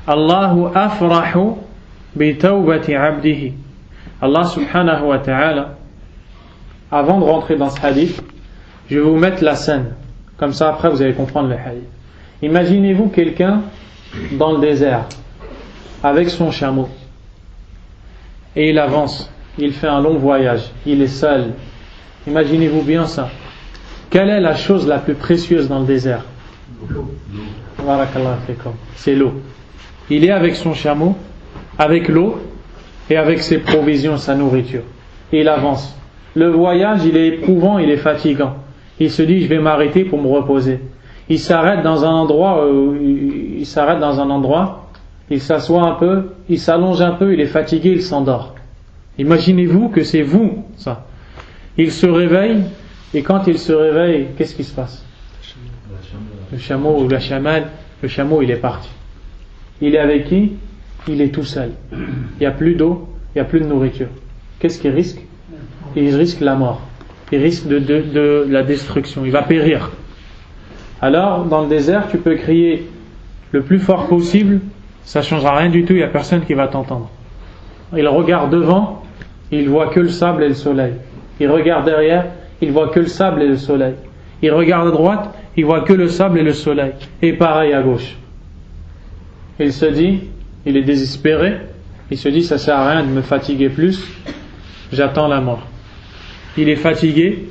Allahu afrahu bi tawbati abdihi. Allah subhanahu wa ta'ala, avant de rentrer dans ce hadith, je vais vous mettre la scène. Comme ça, après, vous allez comprendre le hadith. Imaginez-vous quelqu'un dans le désert, avec son chameau. Et il avance. Il fait un long voyage. Il est seul. Imaginez-vous bien ça. Quelle est la chose la plus précieuse dans le désert? Barakallahu fikum. C'est l'eau. Il est avec son chameau, avec l'eau et avec ses provisions, sa nourriture. Et il avance. Le voyage, il est éprouvant, il est fatigant. Il se dit, je vais m'arrêter pour me reposer. Il s'arrête dans un endroit, il s'assoit un peu, il s'allonge un peu, il est fatigué, il s'endort. Imaginez-vous que c'est vous, ça. Il se réveille, et quand il se réveille, qu'est-ce qui se passe? Le chameau ou la chamelle, le chameau il est parti. Il est avec qui? Il est tout seul. Il n'y a plus d'eau, il n'y a plus de nourriture. Qu'est-ce qu'il risque? Il risque la mort. Il risque de la destruction. Il va périr. Alors, dans le désert, tu peux crier le plus fort possible, ça ne changera rien du tout, il n'y a personne qui va t'entendre. Il regarde devant, il voit que le sable et le soleil. Il regarde derrière, il voit que le sable et le soleil. Il regarde à droite, il voit que le sable et le soleil. Et pareil à gauche. Il se dit, il est désespéré, il se dit, ça ne sert à rien de me fatiguer plus, j'attends la mort. Il est fatigué,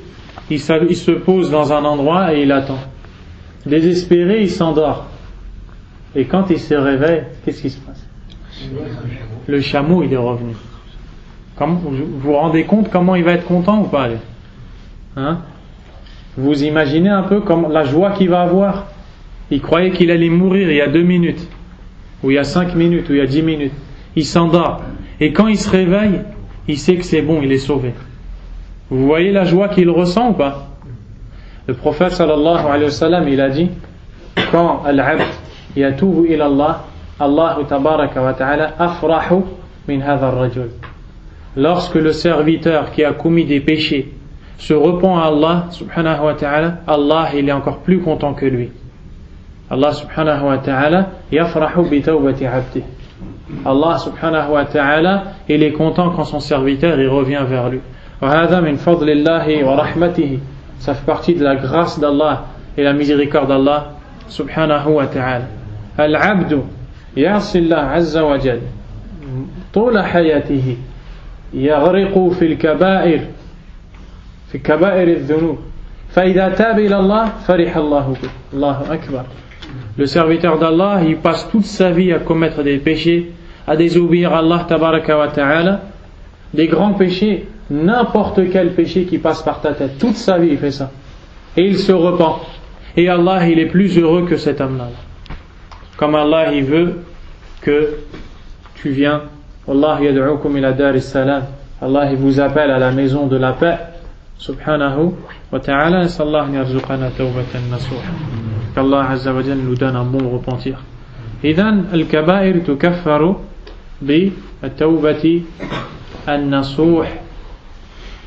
il se pose dans un endroit et il attend. Désespéré, il s'endort. Et quand il se réveille, qu'est-ce qui se passe? Le chameau, il est revenu. Vous vous rendez compte comment il va être content ou pas? Hein? Vous imaginez un peu la joie qu'il va avoir. Il croyait qu'il allait mourir il y a 2 minutes, ou il y a 5 minutes, ou il y a 10 minutes. Il s'endort. Et quand il se réveille, il sait que c'est bon, il est sauvé. Vous voyez la joie qu'il ressent ou pas? Le prophète sallallahu alayhi wa sallam, il a dit, quand al-abd yatubu ila Allah, Allahu tabaraka wa ta'ala afrahu min hadha ar-rajul. Lorsque le serviteur qui a commis des péchés se repent à Allah subhanahu wa ta'ala, Allah il est encore plus content que lui. Allah subhanahu wa ta'ala yafrahu bi tawbati 'abdihi. Allah subhanahu wa ta'ala il est content quand son serviteur il revient vers lui. Wa hadha min fadlillahi wa rahmatihi. Ça fait partie de la grâce d'Allah et la miséricorde d'Allah subhanahu wa ta'ala. Al-'abdu ya'si Allah azza wa jalla طول حياته يغرق في الكبائر في كبائر الذنوب فإذا تاب إلى الله فرح الله به. الله أكبر. Le serviteur d'Allah, il passe toute sa vie à commettre des péchés, à désobéir à Allah tabaraka wa ta'ala, des grands péchés, n'importe quel péché qui passe par ta tête, toute sa vie il fait ça. Et il se repent. Et Allah, il est plus heureux que cet homme-là. Comme Allah, il veut que tu viens. Allah yad'ukum ila dar as-salam. Allah, il vous appelle à la maison de la paix. Subhanahu wa ta'ala. Nasallahu an yarzuqana tawbatan nasuha. Qu'Allah azza wa jalla nous donne un bon repentir. Idhan al-kaba'ir tukaffaru bi at-tawbati an-nasuh.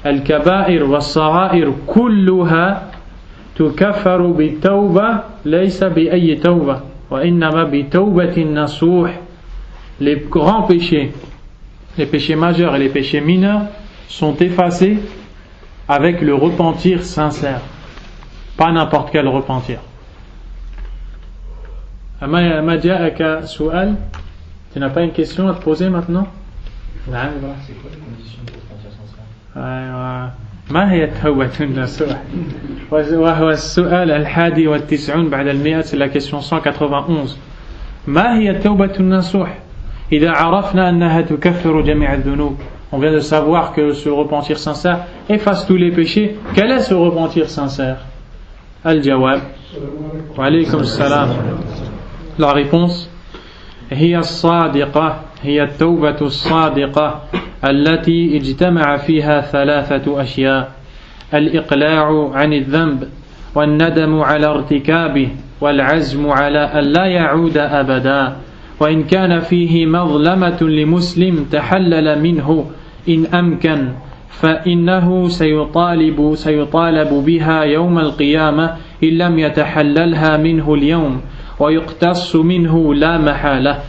الكبائر والصغائر كلها تكفر بالتوبة ليس بأي توبة وإنما بتوبة النصوح. Les grands péchés, les péchés majeurs et les péchés mineurs sont effacés avec le repentir sincère, pas n'importe quel repentir. أما جاءك سؤال? Tu n'as pas une question à te poser maintenant? C'est quoi les conditions pour repentir sincère? ما هي التوبة النصوح؟ وهو السؤال 91 بعد 100. C'est la question 191. ما هي التوبة النصوح؟ إذا عرفنا أنها تكفر جميع الذنوب. On vient de savoir que ce repentir sincère efface tous les péchés. Quel est ce repentir sincère? Al-jawab. Wa alaykum salam. La réponse هي الصادقة هي التوبة الصادقة التي اجتمع فيها 3 أشياء: الإقلاع عن الذنب والندم على ارتكابه والعزم على ألا يعود أبدا. وإن كان فيه مظلمة لمسلم تحلل منه إن أمكن فإنه سيطالب بها يوم القيامة إن لم يتحللها منه اليوم ويقتص منه لا محالة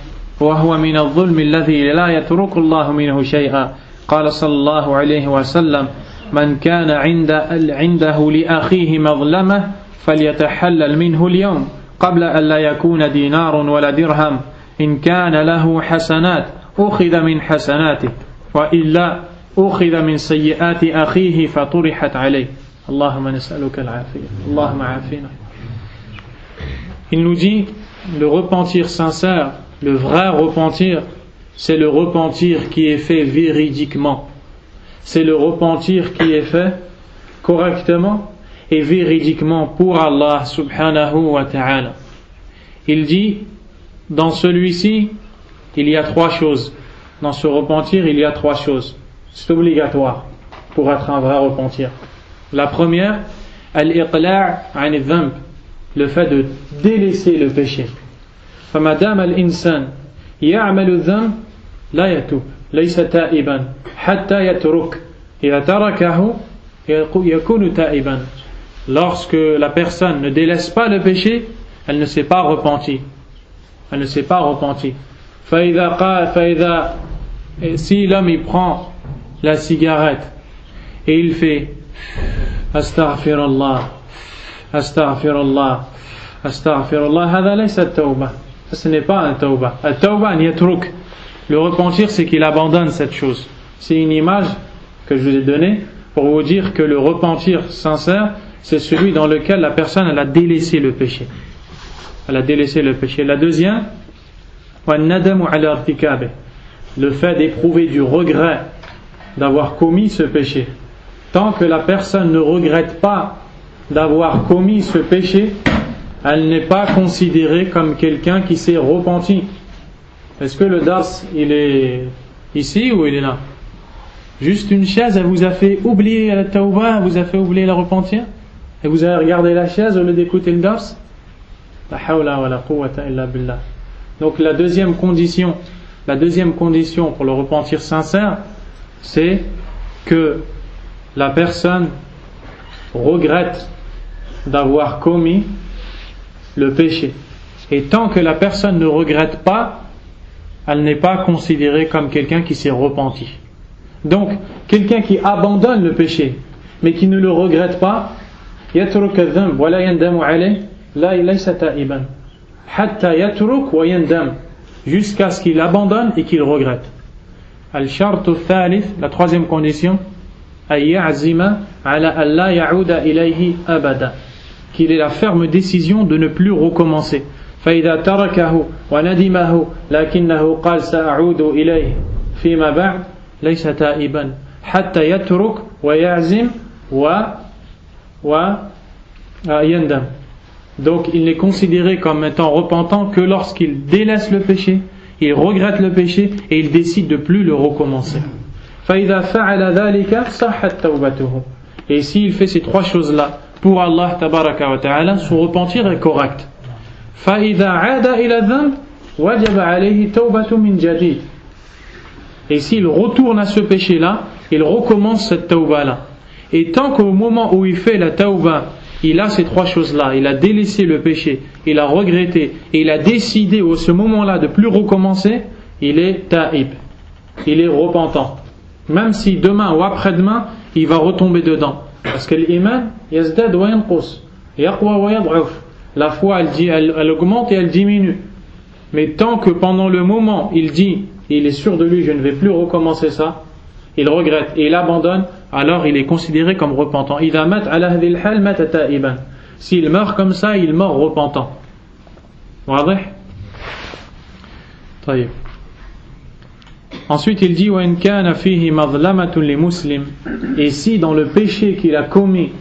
وهو من الظلم الذي لا يترك الله منه شيئا. قال صلى الله عليه وسلم: من كان عنده لأخيه مظلمة فليتحلل منه اليوم قبل أن لا يكون دينار ولا درهم. إن كان له حسنات أخذ من حسناته وإلا أخذ من سيئات أخيه فطرحت عليه. Allahumma nas'aluka al-afiyah. Allahumma afina. Il nous dit, le repentir sincère, le vrai repentir, c'est le repentir qui est fait véridiquement. C'est le repentir qui est fait correctement et véridiquement pour Allah subhanahu wa ta'ala. Il dit, dans celui-ci, il y a 3 choses. Dans ce repentir, il y a 3 choses. C'est obligatoire pour être un vrai repentir. La première, al-iqla' 'an al-dhanb, le fait de délaisser le péché. فَمَدَامَ الْإِنسَانِ يَعْمَلُ الذَّنْبَ لَا يَتُوبُ لَيْسَ تَائِبًا حَتَّى يَتْرُكَ إِذَا تَرَكَهُ يَكُونُ تَائِبًا. Lorsque la personne ne délaisse pas le péché, elle ne s'est pas repentie. Elle ne s'est pas repentie. Si l'homme il prend la cigarette et il fait astaghfirullah, astaghfirullah, astaghfirullah, hada laysa tawbah. Ce n'est pas un tawbah. At-tawbah an yatruk. Le repentir, c'est qu'il abandonne cette chose. C'est une image que je vous ai donnée pour vous dire que le repentir sincère, c'est celui dans lequel la personne elle a délaissé le péché. Elle a délaissé le péché. La deuxième, le fait d'éprouver du regret d'avoir commis ce péché. Tant que la personne ne regrette pas d'avoir commis ce péché, elle n'est pas considérée comme quelqu'un qui s'est repenti. Est-ce que le dars il est ici ou il est là? Juste une chaise, elle vous a fait oublier la tawbah, elle vous a fait oublier la repentir, et vous avez regardé la chaise au lieu d'écouter le dars? La hawla wa la quwwata illa billah. Donc la deuxième condition pour le repentir sincère, c'est que la personne regrette d'avoir commis le péché. Et tant que la personne ne regrette pas, elle n'est pas considérée comme quelqu'un qui s'est repenti. Donc, quelqu'un qui abandonne le péché, mais qui ne le regrette pas, yatruk adh-dhanb wa la yandamu alayh, la laysa ta'iban. Hatta yatruk wa yandam, jusqu'à ce qu'il abandonne et qu'il regrette. Al-shartu thalith, la troisième condition, ay ya'zima ala an la ya'uda ilayhi abada, qu'il ait la ferme décision de ne plus recommencer. فإذا تركه وندمه لكنه قال سأعود إليه فيما بعد ليس تائبا حتى يترك ويعزم ويندم. Donc il n'est considéré comme étant repentant que lorsqu'il délaisse le péché, il regrette le péché et il décide de plus le recommencer. فإذا فعل ذلك صحت توبته. Et s'il fait ces 3 choses-là pour Allah tabaraka wa ta'ala, son repentir est correct. فإذا عاد إلى الذنب وجب عليه توبة من جديد. Et s'il retourne à ce péché-là, il recommence cette tawbah-là. Et tant qu'au moment où il fait la tawbah, il a ces 3 choses-là, il a délaissé le péché, il a regretté, et il a décidé à ce moment-là de plus recommencer, il est ta'ib, il est repentant. Même si demain ou après-demain, il va retomber dedans. Parce que l'iman, yazdad wa yanqus, yaqwa wa yad'uf. La foi, elle augmente et elle diminue. Mais tant que pendant le moment, il dit, il est sûr de lui, je ne vais plus recommencer ça, il regrette et il abandonne, alors il est considéré comme repentant. Idha mat ala hadhihi al-hal mata ta'iban. S'il meurt comme ça, il meurt repentant. Wadih? Taïb. Ensuite, il dit wa in kana fihi madlamatun li muslim. Et si dans le péché qu'il a commis,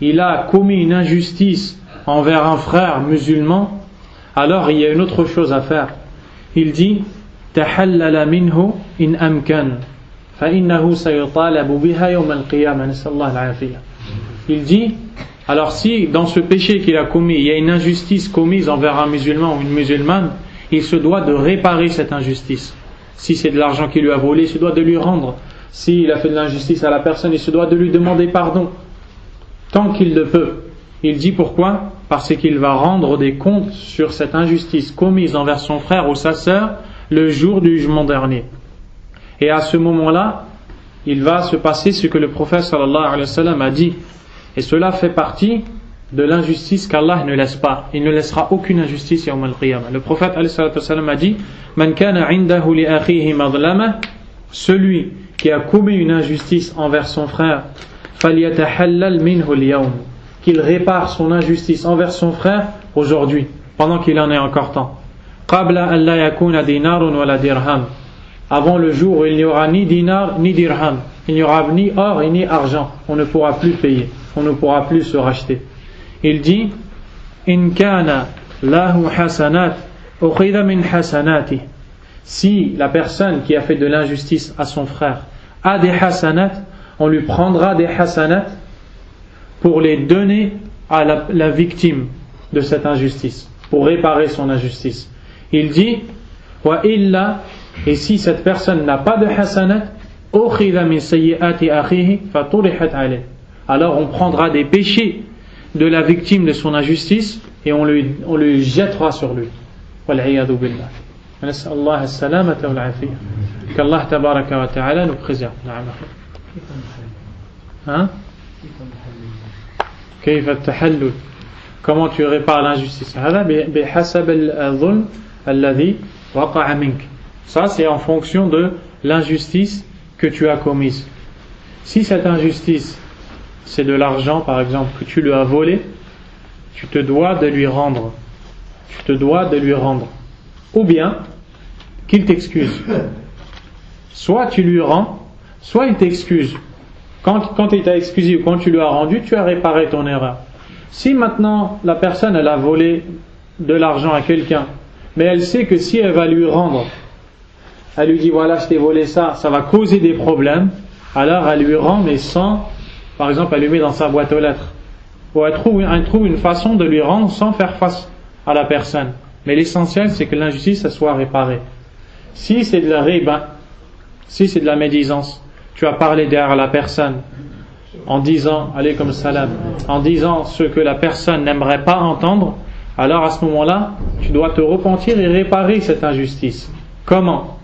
il a commis une injustice envers un frère musulman, alors il y a une autre chose à faire. Il dit tahallala minhu in amkan fa innahu sayutalabu biha yawm al-qiyamah, nasallahu al-afiyah. Il dit, alors si dans ce péché qu'il a commis, il y a une injustice commise envers un musulman ou une musulmane, il se doit de réparer cette injustice. Si c'est de l'argent qu'il lui a volé, il se doit de lui rendre. S'il a fait de l'injustice à la personne, il se doit de lui demander pardon tant qu'il le peut. Il dit pourquoi? Parce qu'il va rendre des comptes sur cette injustice commise envers son frère ou sa sœur le jour du jugement dernier. Et à ce moment-là, il va se passer ce que le prophète sallallahu alayhi wa sallam a dit. Et cela fait partie de l'injustice qu'Allah ne laisse pas. Il ne laissera aucune injustice yawm al-qiyamah. Le prophète alayhi wa sallam a dit Man kana indahu li akhihi madlama, celui qui a commis une injustice envers son frère, فَلْيَتَحَلَّلْ مِنْهُ الْيَوْمِ, qu'il répare son injustice envers son frère aujourd'hui, pendant qu'il en est encore temps. قَبْلَ أَنْ لَا يَكُونَ دِينَارٌ وَلَا دِرْهَمٌ, avant le jour où il n'y aura ni dinar ni dirham, il n'y aura ni or et ni argent, on ne pourra plus payer, on ne pourra plus se racheter. Il dit إِنْ كَانَ لَهُ حَسَنَاتٍ أُخِذَ مِنْ حَسَنَاتِهِ, si la personne qui a fait de l'injustice à son frère a des hasanat, on lui prendra des hasanat pour les donner à la victime de cette injustice, pour réparer son injustice. Il dit wa illa, et si cette personne n'a pas de hasanat, ukhidha min sayyiati akhihi faturihat alayh, alors on prendra des péchés de la victime de son injustice et on le jettera sur lui. Wal iyadu billah. نسأل الله السلامة والعافية. كالله تبارك وتعالى nous préserve. نعم. Hein? كيف التحلل? Comment tu répares l'injustice? هذا بحسب الظلم الذي وقع منك. Ça c'est en fonction de l'injustice que tu as commise. Si cette injustice c'est de l'argent par exemple que tu lui as volé, tu te dois de lui rendre. Tu te dois de lui rendre. Ou bien qu'il t'excuse. Soit tu lui rends, soit il t'excuse. Quand il t'a excusé ou quand tu lui as rendu, tu as réparé ton erreur. Si maintenant la personne elle a volé de l'argent à quelqu'un, mais elle sait que si elle va lui rendre, elle lui dit voilà je t'ai volé ça, ça va causer des problèmes, alors elle lui rend mais sans, par exemple elle lui met dans sa boîte aux lettres. Ou elle trouve une façon de lui rendre sans faire face à la personne. Mais l'essentiel c'est que l'injustice elle soit réparée. Si c'est de la riba, si c'est de la médisance, tu as parlé derrière la personne en disant, alaykoum salam, en disant ce que la personne n'aimerait pas entendre, alors à ce moment-là, tu dois te repentir et réparer cette injustice. Comment?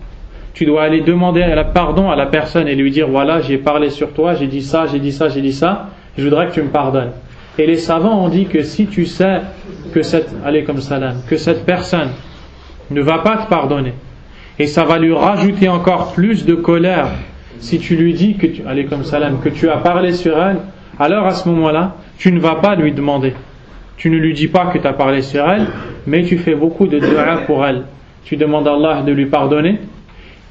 Tu dois aller demander pardon à la personne et lui dire, voilà, j'ai parlé sur toi, j'ai dit ça, j'ai dit ça, j'ai dit ça, je voudrais que tu me pardonnes. Et les savants ont dit que si tu sais que cette personne ne va pas te pardonner, et ça va lui rajouter encore plus de colère si tu lui dis que tu as parlé sur elle, alors à ce moment-là, tu ne vas pas lui demander. Tu ne lui dis pas que tu as parlé sur elle, mais tu fais beaucoup de dua pour elle. Tu demandes à Allah de lui pardonner.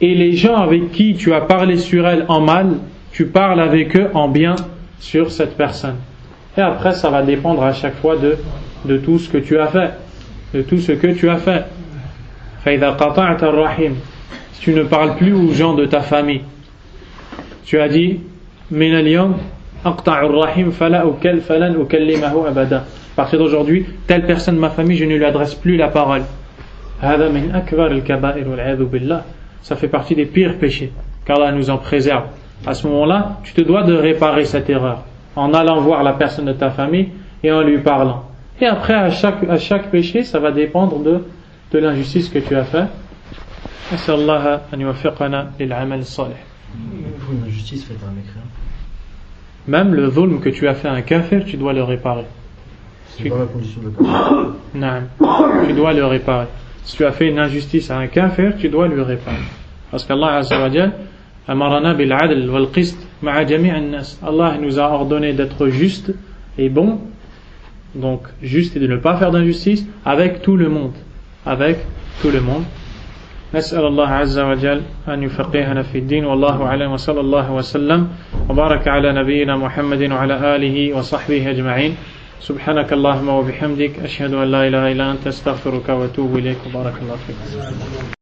Et les gens avec qui tu as parlé sur elle en mal, tu parles avec eux en bien sur cette personne. Et après, ça va dépendre à chaque fois de tout ce que tu as fait. De tout ce que tu as fait. فإذا قطعت الرحم, si tu ne parles plus aux gens de ta famille, tu as dit من اليوم أقطع الرحم فلن أكلمه أبدا, à partir d'aujourd'hui telle personne de ma famille je ne lui adresse plus la parole. هذا من أكبر الكبائر والعياذ بالله, ça fait partie des pires péchés qu'Allah nous en préserve. À ce moment-là tu te dois de réparer cette erreur en allant voir la personne de ta famille et en lui parlant. Et après à chaque péché ça va dépendre de l'injustice que tu as fait. نسأل الله أن يوفقنا للعمل الصالح. Une injustice faite à un mécréant. Même le dhulm que tu as fait à un kafir, tu dois le réparer. C'est dans la condition de kafir. Non, tu dois le réparer. Si tu as fait une injustice à un kafir, tu dois le réparer. Parce qu'Allah Azza wa Jal amarana bil adl wal qist ma'a jami' an-nas. Allah nous a ordonné d'être juste et bon, donc juste et de ne pas faire d'injustice avec tout le monde. Avec tout le monde. نسأل الله عز وجل أن يفقهنا في الدين والله أعلم وصلى الله وسلم وبارك على نبينا محمد وعلى آله وصحبه أجمعين. سبحانك اللهم وبحمدك أشهد أن لا إله إلا أنت أستغفرك وأتوب إليك وبارك الله فيك.